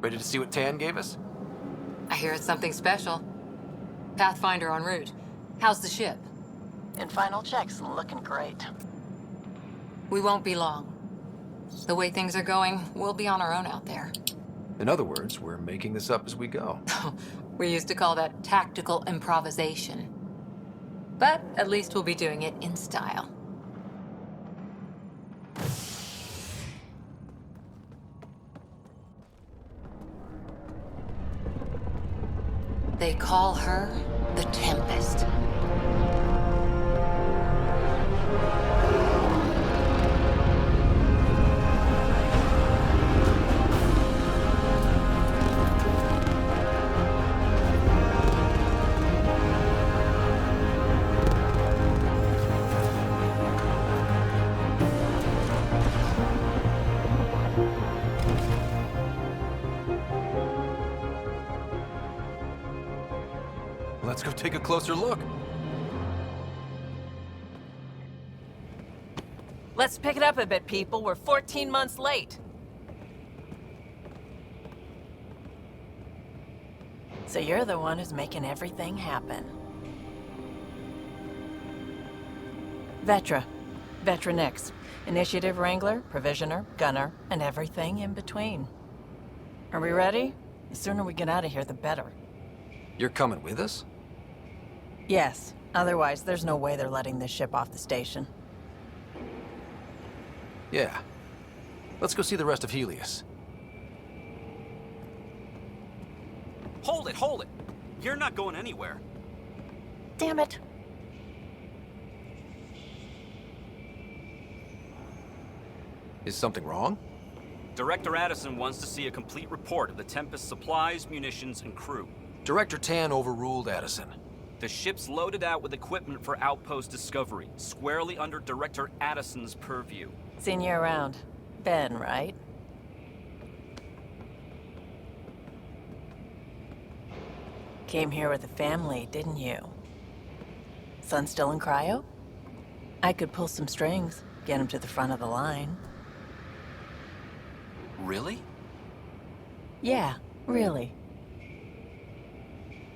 Ready to see what Tan gave us? I hear it's something special. Pathfinder en route. How's the ship? In final checks and looking great. We won't be long. The way things are going, we'll be on our own out there. In other words, we're making this up as we go. We used to call that tactical improvisation. But at least we'll be doing it in style. They call her the Tempest. Let's go take a closer look. Let's pick it up a bit, people. We're 14 months late. So you're the one who's making everything happen. Vetra Nyx. Initiative Wrangler, Provisioner, Gunner, and everything in between. Are we ready? The sooner we get out of here, the better. You're coming with us? Yes. Otherwise, there's no way they're letting this ship off the station. Yeah. Let's go see the rest of Helios. Hold it, hold it! You're not going anywhere. Damn it. Is something wrong? Director Addison wants to see a complete report of the Tempest supplies, munitions, and crew. Director Tan overruled Addison. The ship's loaded out with equipment for outpost discovery, squarely under Director Addison's purview. Seen you around. Ben, right? Came here with a family, didn't you? Son still in cryo? I could pull some strings, get him to the front of the line. Really? Yeah, really.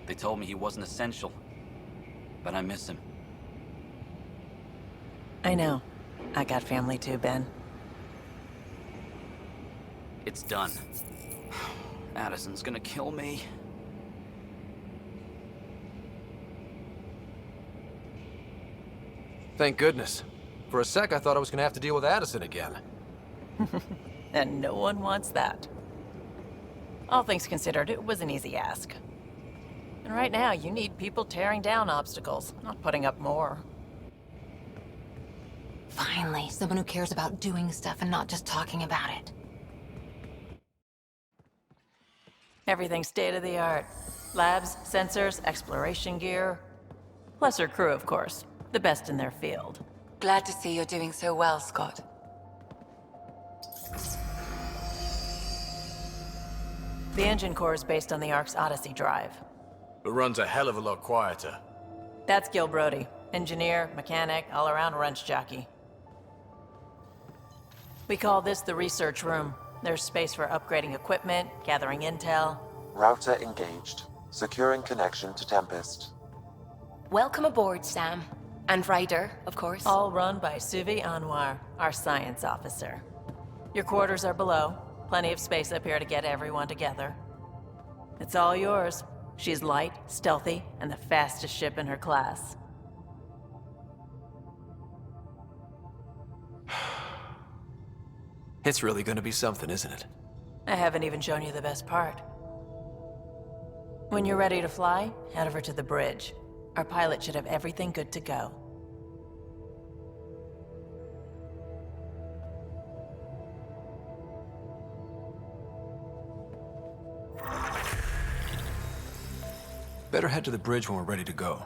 They told me he wasn't essential, but I miss him. I know. I got family too, Ben. It's done. Addison's gonna kill me. Thank goodness. For a sec, I thought I was gonna have to deal with Addison again. And no one wants that. All things considered, it was an easy ask. And right now, you need people tearing down obstacles, not putting up more. Finally, someone who cares about doing stuff and not just talking about it. Everything's state-of-the-art. Labs, sensors, exploration gear. Plus her crew, of course. The best in their field. Glad to see you're doing so well, Scott. The engine core is based on the Ark's Odyssey drive. It runs a hell of a lot quieter. That's Gil Brody. Engineer, mechanic, all-around wrench jockey. We call this the research room. There's space for upgrading equipment, gathering intel. Router engaged. Securing connection to Tempest. Welcome aboard, Sam. And Ryder, of course. All run by Suvi Anwar, our science officer. Your quarters are below. Plenty of space up here to get everyone together. It's all yours. She's light, stealthy, and the fastest ship in her class. It's really gonna be something, isn't it? I haven't even shown you the best part. When you're ready to fly, head over to the bridge. Our pilot should have everything good to go. Better head to the bridge when we're ready to go.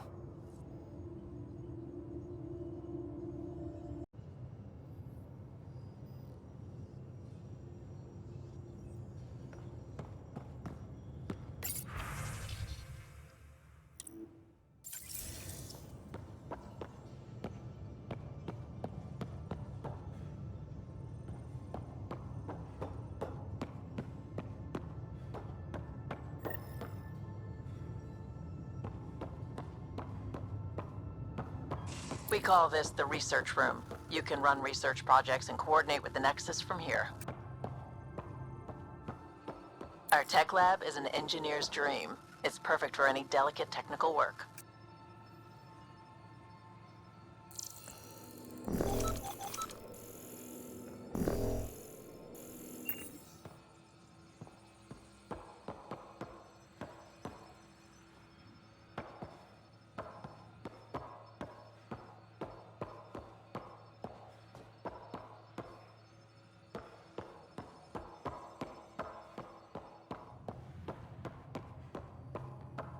We call this the research room. You can run research projects and coordinate with the Nexus from here. Our tech lab is an engineer's dream. It's perfect for any delicate technical work.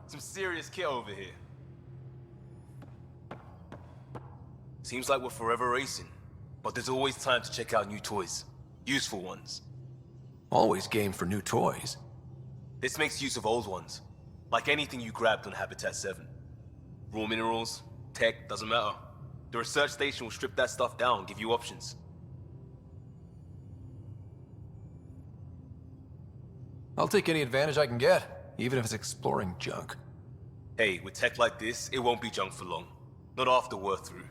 Some serious kit over here. Seems like we're forever racing, but there's always time to check out new toys. Useful ones. Always game for new toys. This makes use of old ones, like anything you grabbed on Habitat 7. Raw minerals, tech, doesn't matter. The research station will strip that stuff down and give you options. I'll take any advantage I can get, even if it's exploring junk. Hey, with tech like this, it won't be junk for long. Not after we're through.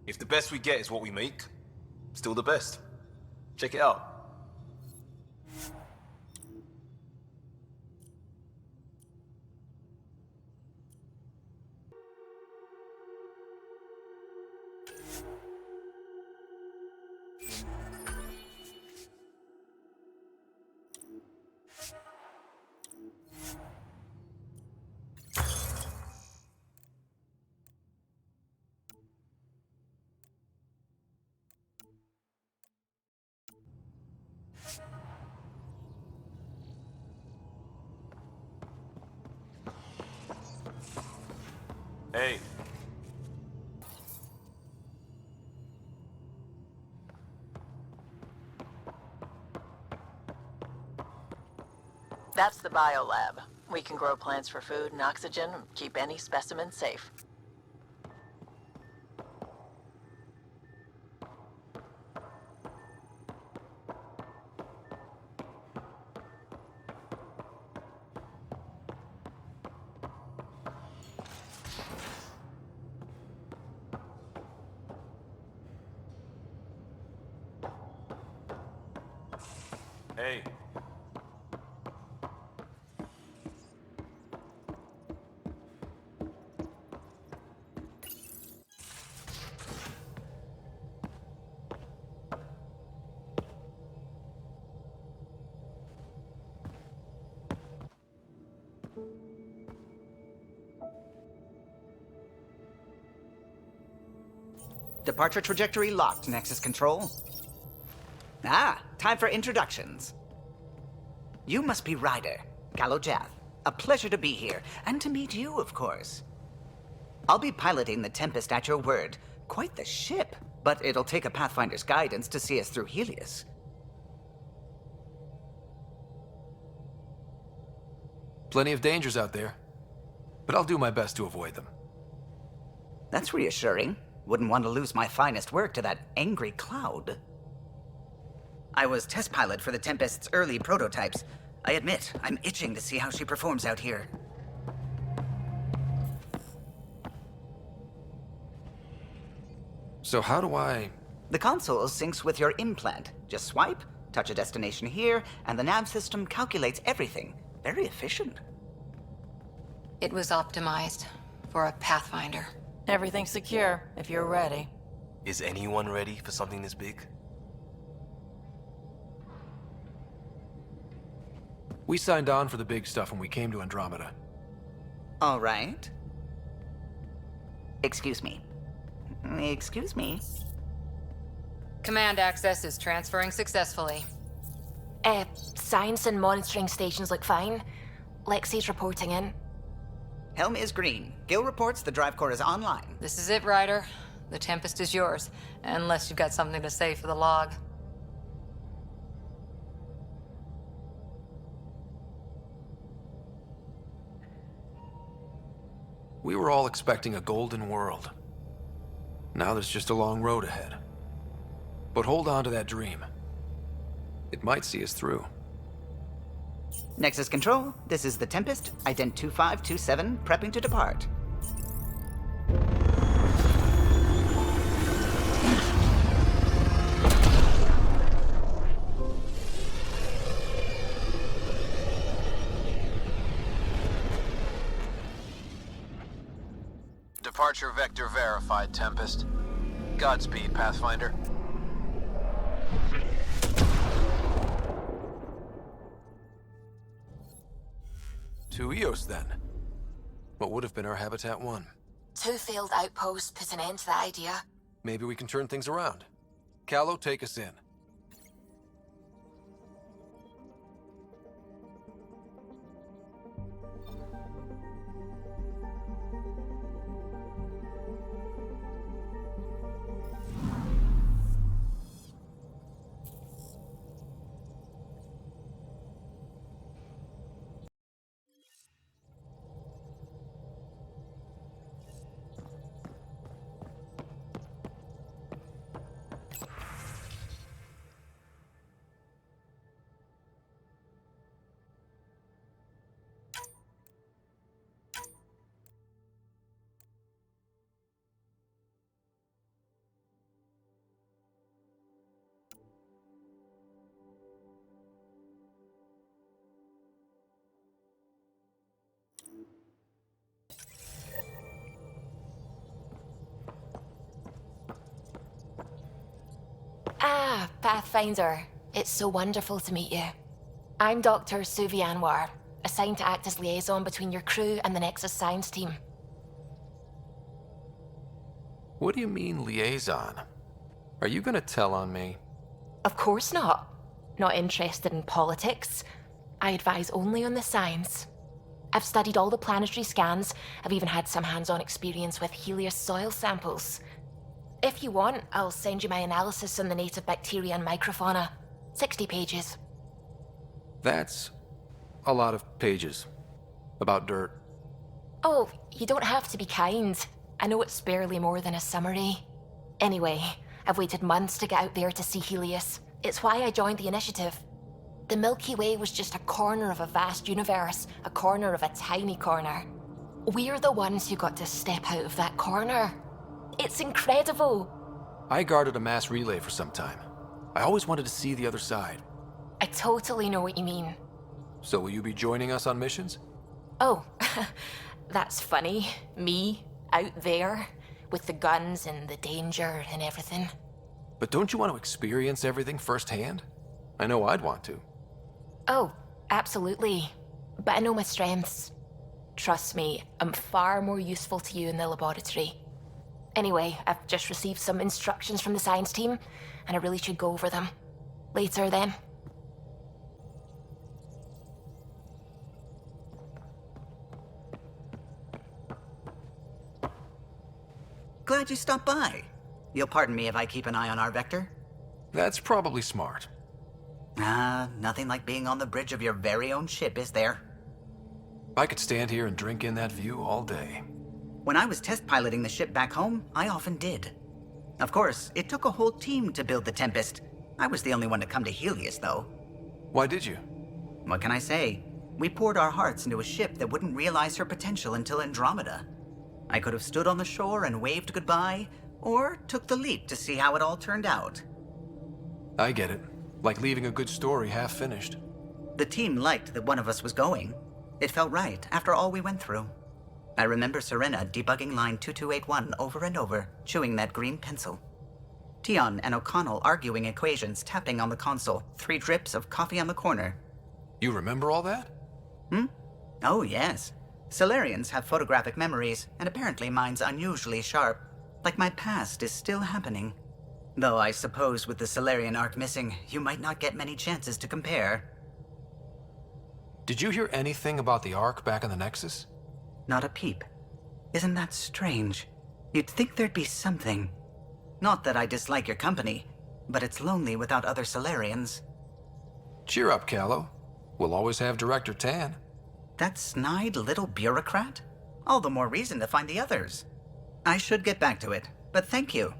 If the best we get is what we make, still the best. Check it out. Hey. That's the biolab. We can grow plants for food and oxygen, and keep any specimen safe. Hey. Departure trajectory locked, Nexus Control. Ah, time for introductions. You must be Ryder, Kallo Jath. A pleasure to be here, and to meet you, of course. I'll be piloting the Tempest at your word. Quite the ship, but it'll take a Pathfinder's guidance to see us through Helios. Plenty of dangers out there, but I'll do my best to avoid them. That's reassuring. Wouldn't want to lose my finest work to that angry cloud. I was test pilot for the Tempest's early prototypes. I admit, I'm itching to see how she performs out here. So how do I... The console syncs with your implant. Just swipe, touch a destination here, and the nav system calculates everything. Very efficient. It was optimized for a Pathfinder. Everything's secure, if you're ready. Is anyone ready for something this big? We signed on for the big stuff when we came to Andromeda. All right. Excuse me. Excuse me. Command access is transferring successfully. Science and monitoring stations look fine. Lexi's reporting in. Helm is green. Gil reports the drive core is online. This is it, Ryder. The Tempest is yours, unless you've got something to say for the log. We were all expecting a golden world. Now there's just a long road ahead. But hold on to that dream. It might see us through. Nexus Control, this is the Tempest, ident 2527, prepping to depart. Departure vector verified, Tempest. Godspeed, Pathfinder. To Eos, then. What would have been our Habitat 1? 2 failed outposts put an end to the idea. Maybe we can turn things around. Kallo, take us in. Ah, Pathfinder. It's so wonderful to meet you. I'm Dr. Suvi Anwar, assigned to act as liaison between your crew and the Nexus science team. What do you mean, liaison? Are you gonna tell on me? Of course not. Not interested in politics. I advise only on the science. I've studied all the planetary scans. I've even had some hands-on experience with Helios soil samples. If you want, I'll send you my analysis on the native bacteria and microfauna. 60 pages. That's a lot of pages. About dirt. Oh, you don't have to be kind. I know it's barely more than a summary. Anyway, I've waited months to get out there to see Helios. It's why I joined the initiative. The Milky Way was just a corner of a vast universe, a corner of a tiny corner. We're the ones who got to step out of that corner. It's incredible. I guarded a mass relay for some time. I always wanted to see the other side. I totally know what you mean. So will you be joining us on missions? Oh, that's funny. Me, out there, with the guns and the danger and everything. But don't you want to experience everything firsthand? I know I'd want to. Oh, absolutely. But I know my strengths. Trust me, I'm far more useful to you in the laboratory. Anyway, I've just received some instructions from the science team, and I really should go over them. Later, then. Glad you stopped by. You'll pardon me if I keep an eye on our vector? That's probably smart. Nothing like being on the bridge of your very own ship, is there? I could stand here and drink in that view all day. When I was test piloting the ship back home, I often did. Of course, it took a whole team to build the Tempest. I was the only one to come to Helios, though. Why did you? What can I say? We poured our hearts into a ship that wouldn't realize her potential until Andromeda. I could have stood on the shore and waved goodbye, or took the leap to see how it all turned out. I get it. Like leaving a good story half finished. The team liked that one of us was going. It felt right after all we went through. I remember Serena debugging line 2281 over and over, chewing that green pencil. Tion and O'Connell arguing equations, tapping on the console, 3 drips of coffee on the corner. You remember all that? Oh, yes. Salarians have photographic memories, and apparently mine's unusually sharp. Like my past is still happening. Though I suppose with the Salarian arc missing, you might not get many chances to compare. Did you hear anything about the Ark back in the Nexus? Not a peep. Isn't that strange? You'd think there'd be something. Not that I dislike your company, but it's lonely without other Salarians. Cheer up, Kallo. We'll always have Director Tan. That snide little bureaucrat? All the more reason to find the others. I should get back to it, but thank you.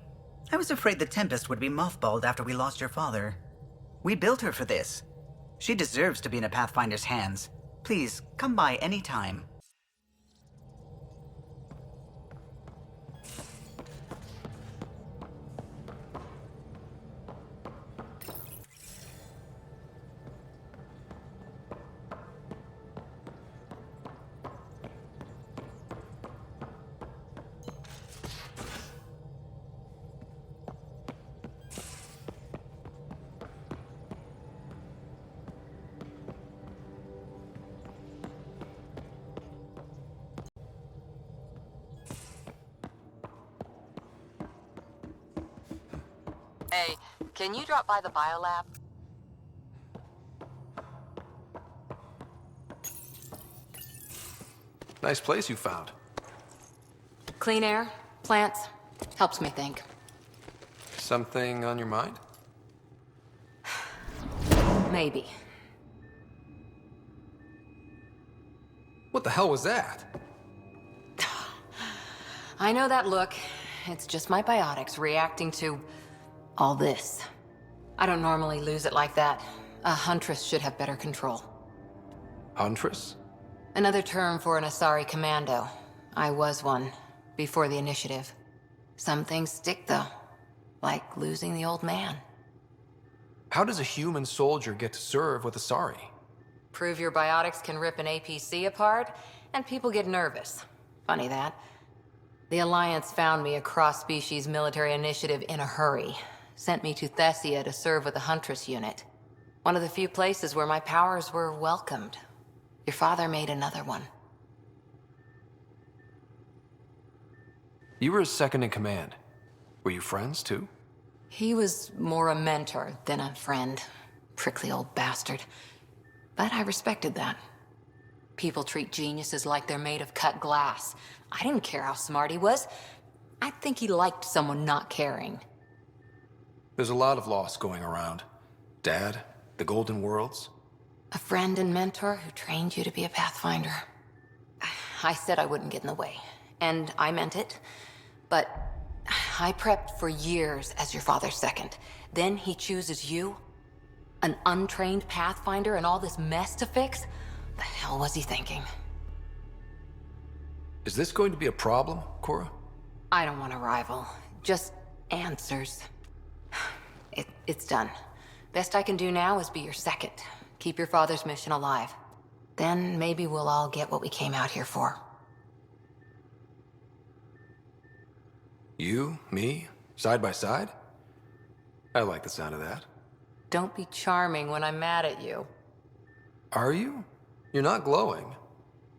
I was afraid the Tempest would be mothballed after we lost your father. We built her for this. She deserves to be in a Pathfinder's hands. Please, come by any time. Hey, can you drop by the biolab? Nice place you found. Clean air, plants, helps me think. Something on your mind? Maybe. What the hell was that? I know that look. It's just my biotics reacting to all this. I don't normally lose it like that. A huntress should have better control. Huntress? Another term for an Asari commando. I was one, before the initiative. Some things stick, though. Like losing the old man. How does a human soldier get to serve with Asari? Prove your biotics can rip an APC apart, and people get nervous. Funny that. The Alliance found me a cross-species military initiative in a hurry. Sent me to Thessia to serve with the Huntress unit. One of the few places where my powers were welcomed. Your father made another one. You were his second in command. Were you friends, too? He was more a mentor than a friend. Prickly old bastard. But I respected that. People treat geniuses like they're made of cut glass. I didn't care how smart he was. I think he liked someone not caring. There's a lot of loss going around. Dad, the Golden Worlds. A friend and mentor who trained you to be a Pathfinder. I said I wouldn't get in the way. And I meant it. But I prepped for years as your father's second. Then he chooses you? An untrained Pathfinder and all this mess to fix? The hell was he thinking? Is this going to be a problem, Cora? I don't want a rival. Just answers. It's done. Best I can do now is be your second. Keep your father's mission alive. Then maybe we'll all get what we came out here for. You, me, side by side? I like the sound of that. Don't be charming when I'm mad at you. Are you? You're not glowing.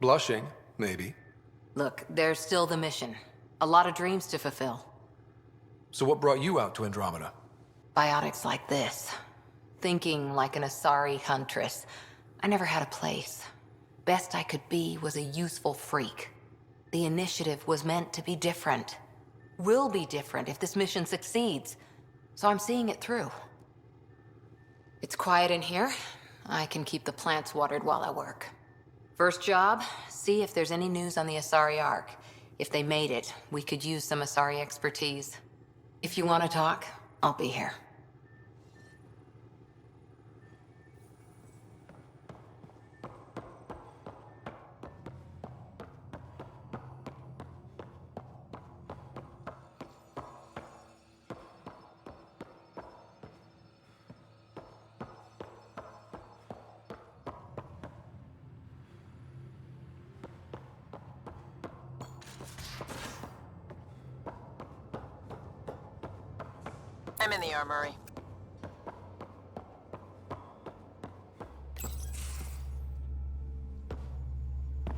Blushing, maybe. Look, there's still the mission. A lot of dreams to fulfill. So what brought you out to Andromeda? Biotics like this. Thinking like an Asari huntress. I never had a place. Best I could be was a useful freak. The initiative was meant to be different. Will be different if this mission succeeds. So I'm seeing it through. It's quiet in here. I can keep the plants watered while I work. First job, see if there's any news on the Asari Ark. If they made it, we could use some Asari expertise. If you want to talk, I'll be here. I'm in the armory.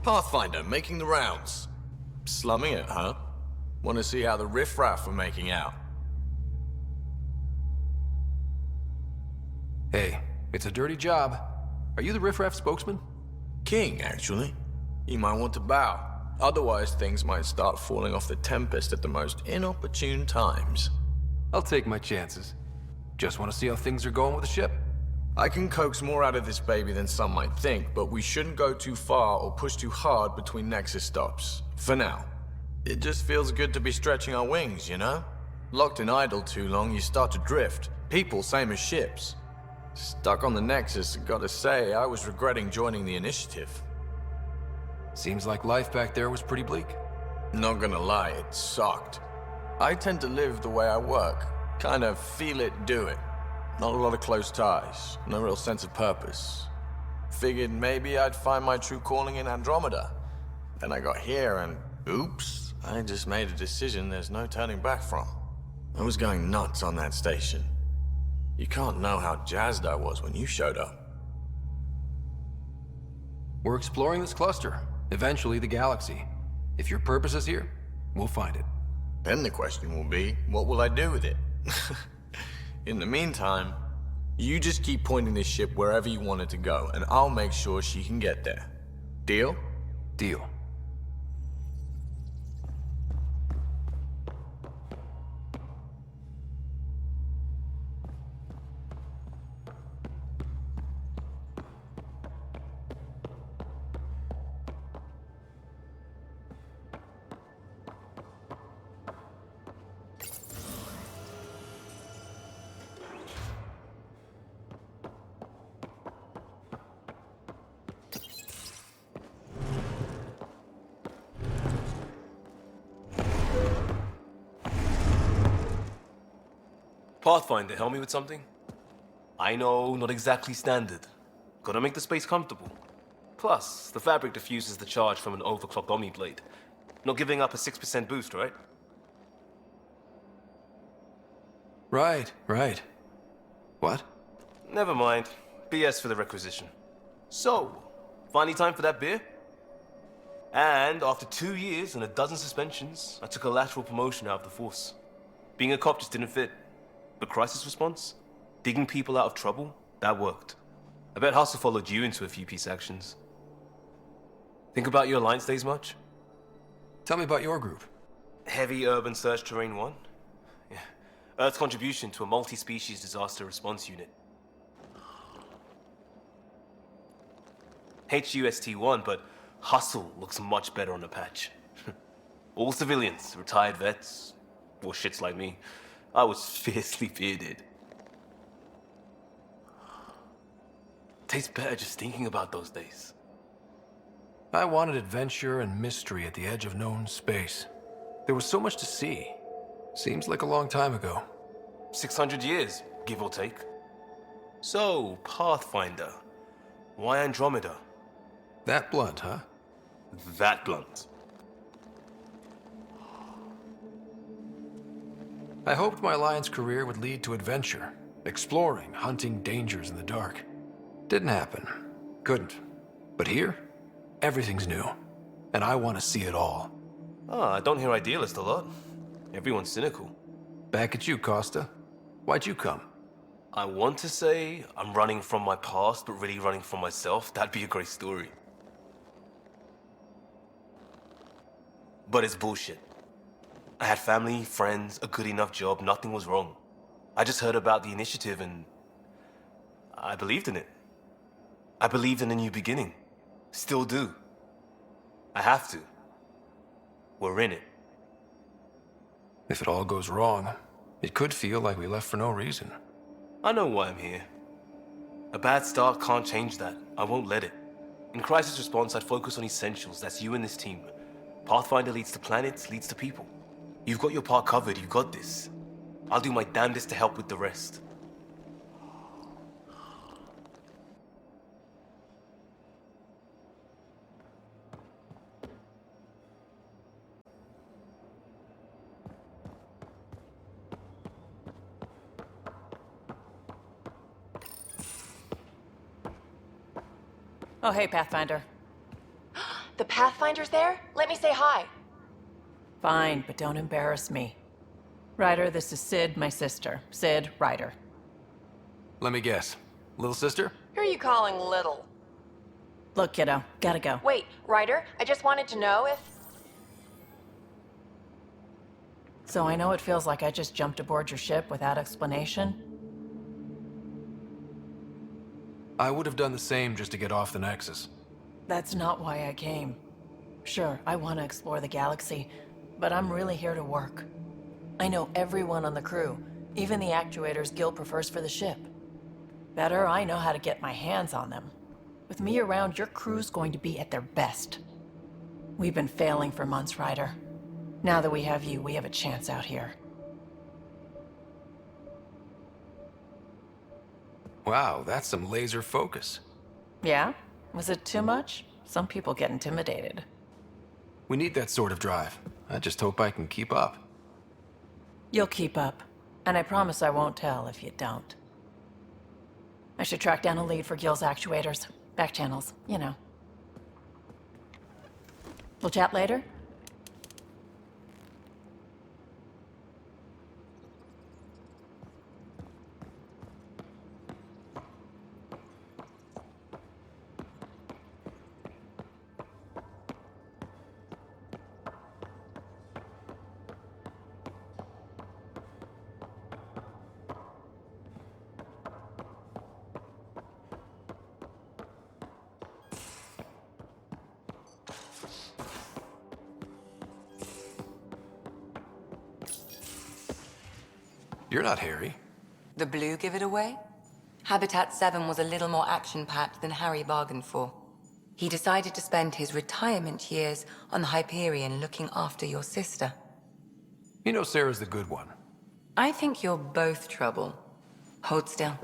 Pathfinder, making the rounds. Slumming it, huh? Want to see how the riffraff are making out? Hey, it's a dirty job. Are you the riffraff spokesman? King, actually. You might want to bow. Otherwise, things might start falling off the Tempest at the most inopportune times. I'll take my chances. Just want to see how things are going with the ship. I can coax more out of this baby than some might think, but we shouldn't go too far or push too hard between Nexus stops. For now. It just feels good to be stretching our wings, you know? Locked in idle too long, you start to drift. People, same as ships. Stuck on the Nexus, gotta say, I was regretting joining the initiative. Seems like life back there was pretty bleak. Not gonna lie, it sucked. I tend to live the way I work. Kind of feel it, do it. Not a lot of close ties, no real sense of purpose. Figured maybe I'd find my true calling in Andromeda. Then I got here and, oops, I just made a decision there's no turning back from. I was going nuts on that station. You can't know how jazzed I was when you showed up. We're exploring this cluster, eventually the galaxy. If your purpose is here, we'll find it. Then the question will be, what will I do with it? In the meantime, you just keep pointing this ship wherever you want it to go, and I'll make sure she can get there. Deal? Deal. Pathfinder, help me with something? I know, not exactly standard. Gotta make the space comfortable. Plus, the fabric diffuses the charge from an overclocked Omni blade. Not giving up a 6% boost, right? Right. What? Never mind. BS for the requisition. So, finally time for that beer? And after 2 years and a dozen suspensions, I took a lateral promotion out of the force. Being a cop just didn't fit. But crisis response? Digging people out of trouble? That worked. I bet Hustle followed you into a few peace actions. Think about your Alliance days much? Tell me about your group. Heavy Urban Search Terrain 1? Yeah. Earth's contribution to a multi-species disaster response unit. HUST-1, but Hustle looks much better on the patch. All civilians, retired vets, or shits like me. I was fiercely bearded. Tastes better just thinking about those days. I wanted adventure and mystery at the edge of known space. There was so much to see. Seems like a long time ago. 600 years, give or take. So, Pathfinder. Why Andromeda? That blunt, huh? That blunt. I hoped my Alliance career would lead to adventure, exploring, hunting dangers in the dark. Didn't happen. Couldn't. But here, everything's new. And I want to see it all. I don't hear idealist a lot. Everyone's cynical. Back at you, Costa. Why'd you come? I want to say I'm running from my past, but really running from myself. That'd be a great story. But it's bullshit. I had family, friends, a good enough job, nothing was wrong. I just heard about the initiative and I believed in it. I believed in a new beginning. Still do. I have to. We're in it. If it all goes wrong, it could feel like we left for no reason. I know why I'm here. A bad start can't change that. I won't let it. In crisis response, I'd focus on essentials. That's you and this team. Pathfinder leads to planets, leads to people. You've got your part covered, you've got this. I'll do my damnedest to help with the rest. Oh, hey, Pathfinder. The Pathfinder's there? Let me say hi. Fine, but don't embarrass me. Ryder, this is Sid, my sister. Sid, Ryder. Let me guess. Little sister? Who are you calling little? Look, kiddo, gotta go. Wait, Ryder, I just wanted to know if... So I know it feels like I just jumped aboard your ship without explanation. I would have done the same just to get off the Nexus. That's not why I came. Sure, I want to explore the galaxy, but I'm really here to work. I know everyone on the crew, even the actuators Gil prefers for the ship. Better, I know how to get my hands on them. With me around, your crew's going to be at their best. We've been failing for months, Ryder. Now that we have you, we have a chance out here. Wow, that's some laser focus. Yeah? Was it too much? Some people get intimidated. We need that sort of drive. I just hope I can keep up. You'll keep up. And I promise I won't tell if you don't. I should track down a lead for Gil's actuators. Back channels, you know. We'll chat later? You're not Harry. The blue give it away? Habitat 7 was a little more action-packed than Harry bargained for. He decided to spend his retirement years on the Hyperion looking after your sister. You know Sarah's the good one. I think you're both trouble. Hold still.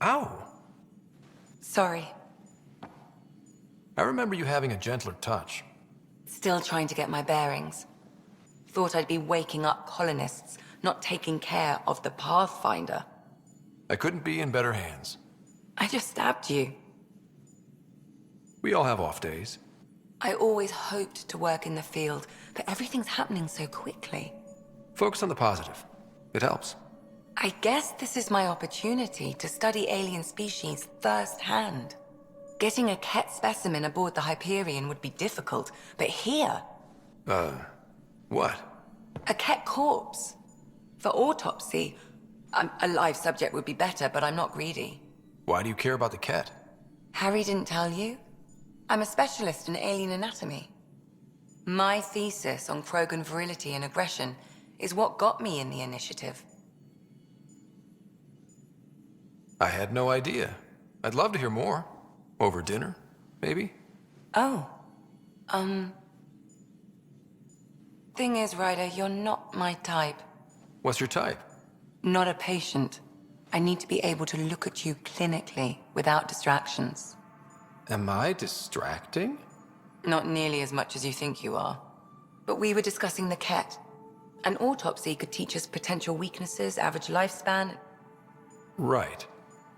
Ow! Sorry. I remember you having a gentler touch. Still trying to get my bearings. Thought I'd be waking up colonists, not taking care of the Pathfinder. I couldn't be in better hands. I just stabbed you. We all have off days. I always hoped to work in the field, but everything's happening so quickly. Focus on the positive. It helps. I guess this is my opportunity to study alien species firsthand. Getting a Ket specimen aboard the Hyperion would be difficult, but here... What? A Ket corpse. For autopsy, a live subject would be better, but I'm not greedy. Why do you care about the Ket? Harry didn't tell you? I'm a specialist in alien anatomy. My thesis on Krogan virility and aggression is what got me in the initiative. I had no idea. I'd love to hear more. Over dinner, maybe? Oh. Thing is, Ryder, you're not my type. What's your type? Not a patient. I need to be able to look at you clinically without distractions. Am I distracting? Not nearly as much as you think you are. But we were discussing the Ket. An autopsy could teach us potential weaknesses, average lifespan. Right.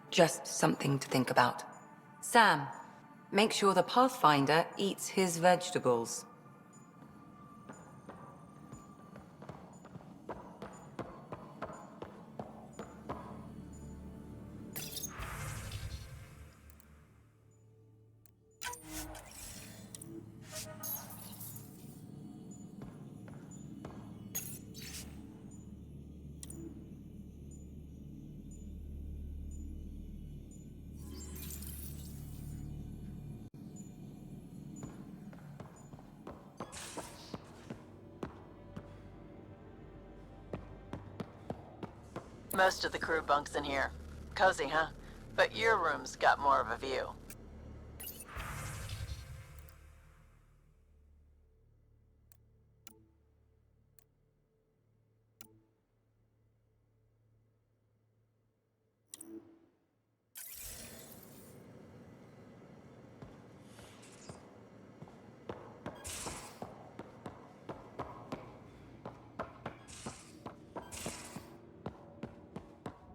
Just something to think about. Sam, make sure the Pathfinder eats his vegetables. Most of the crew bunks in here. Cozy, huh? But your room's got more of a view.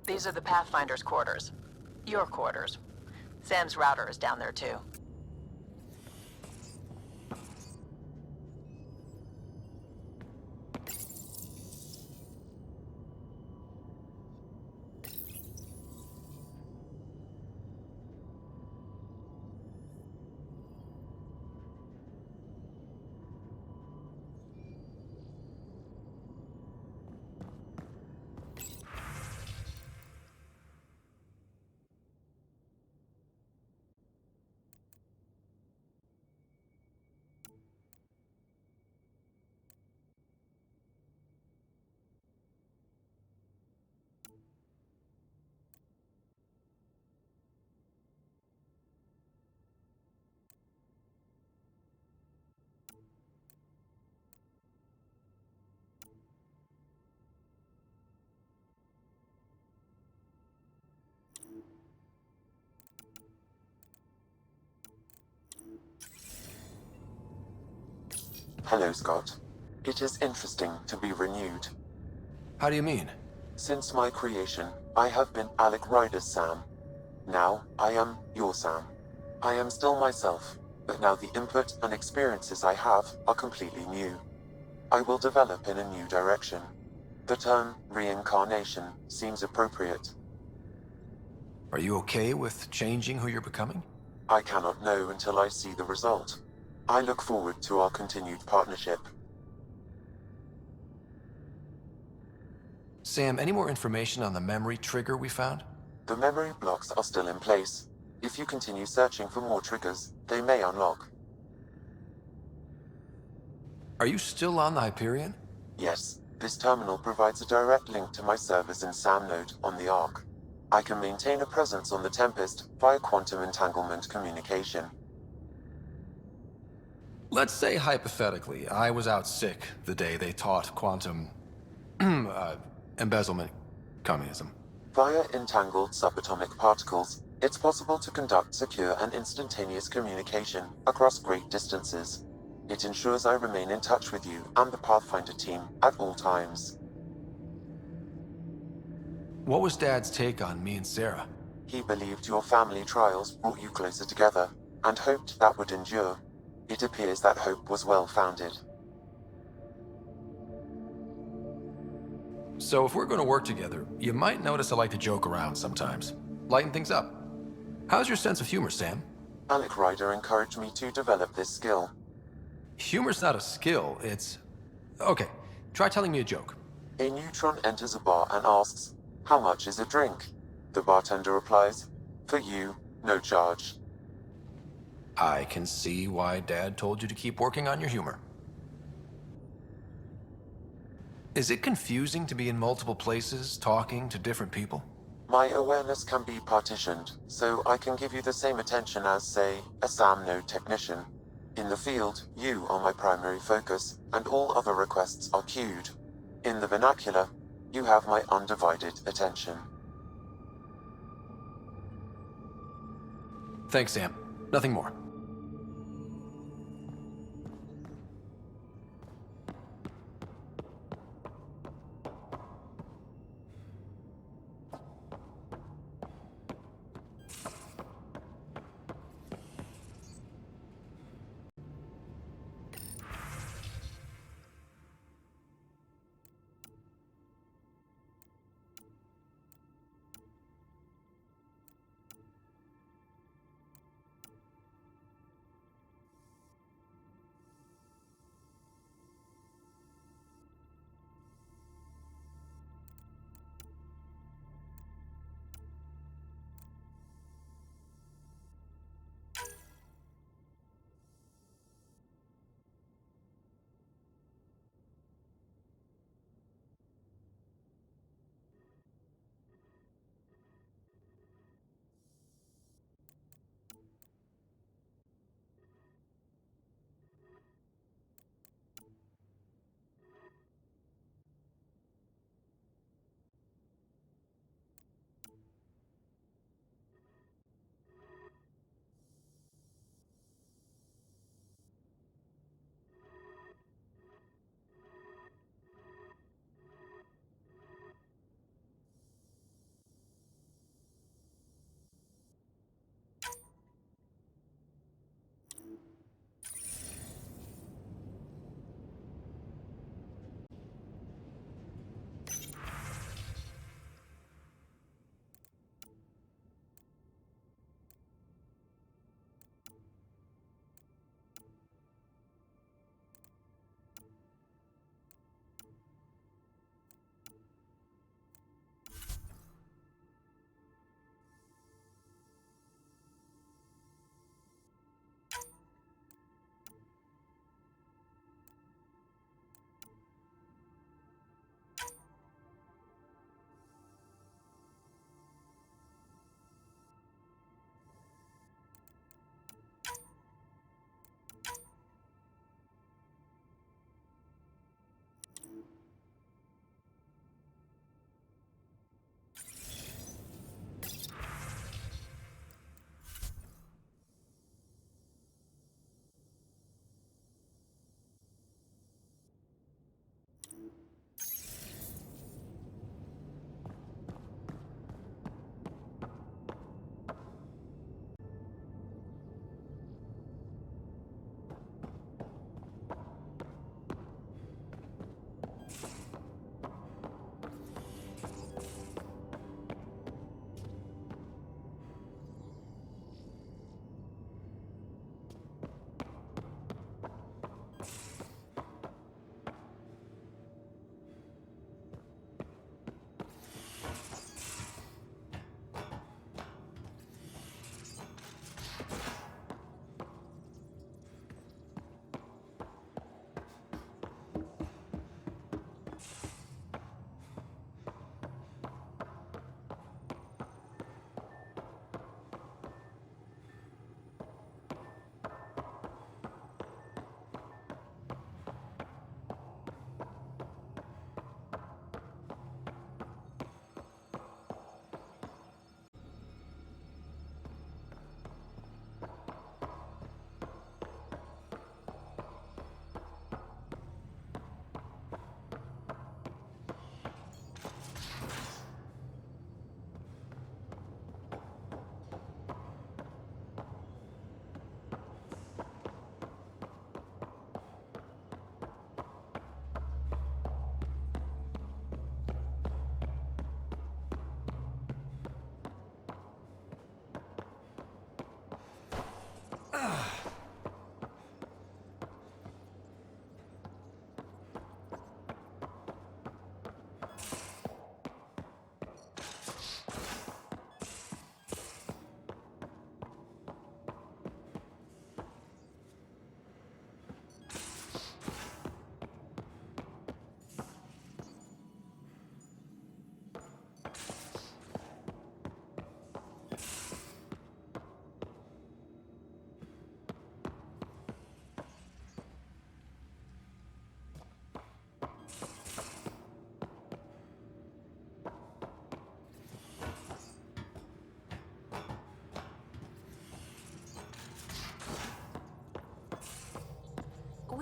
These are the Pathfinder's quarters. Your quarters. Sam's router is down there too. Hello, Scott. It is interesting to be renewed. How do you mean? Since my creation, I have been Alec Ryder's Sam. Now, I am your Sam. I am still myself, but now the input and experiences I have are completely new. I will develop in a new direction. The term reincarnation seems appropriate. Are you okay with changing who you're becoming? I cannot know until I see the result. I look forward to our continued partnership. Sam, any more information on the memory trigger we found? The memory blocks are still in place. If you continue searching for more triggers, they may unlock. Are you still on the Hyperion? Yes, This terminal provides a direct link to my servers in SAM node on the Ark. I can maintain a presence on the Tempest via quantum entanglement communication. Let's say hypothetically, I was out sick the day they taught quantum embezzlement communism. Via entangled subatomic particles, it's possible to conduct secure and instantaneous communication across great distances. It ensures I remain in touch with you and the Pathfinder team at all times. What was Dad's take on me and Sarah? He believed your family trials brought you closer together, and hoped that would endure. It appears that hope was well-founded. So if we're going to work together, you might notice I like to joke around sometimes. Lighten things up. How's your sense of humor, Sam? Alec Ryder encouraged me to develop this skill. Humor's not a skill, it's... Okay, try telling me a joke. A neutron enters a bar and asks, "How much is a drink?" The bartender replies, "For you, no charge." I can see why Dad told you to keep working on your humor. Is it confusing to be in multiple places, talking to different people? My awareness can be partitioned, so I can give you the same attention as, say, a SAM node technician. In the field, you are my primary focus, and all other requests are queued. In the vernacular, you have my undivided attention. Thanks, Sam. Nothing more.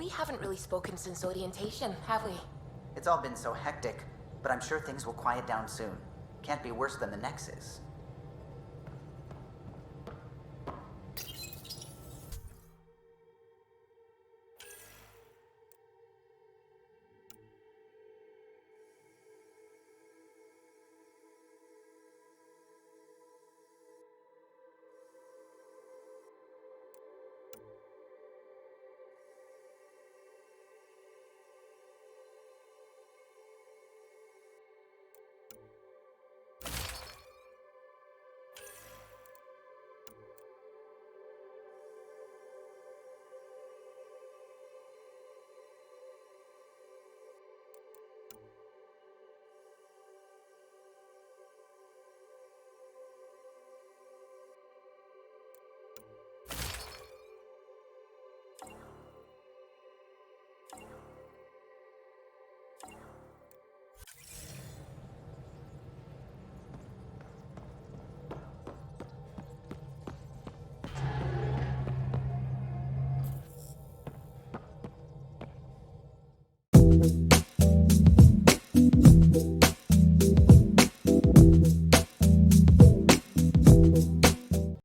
We haven't really spoken since orientation, have we? It's all been so hectic, but I'm sure things will quiet down soon. Can't be worse than the Nexus.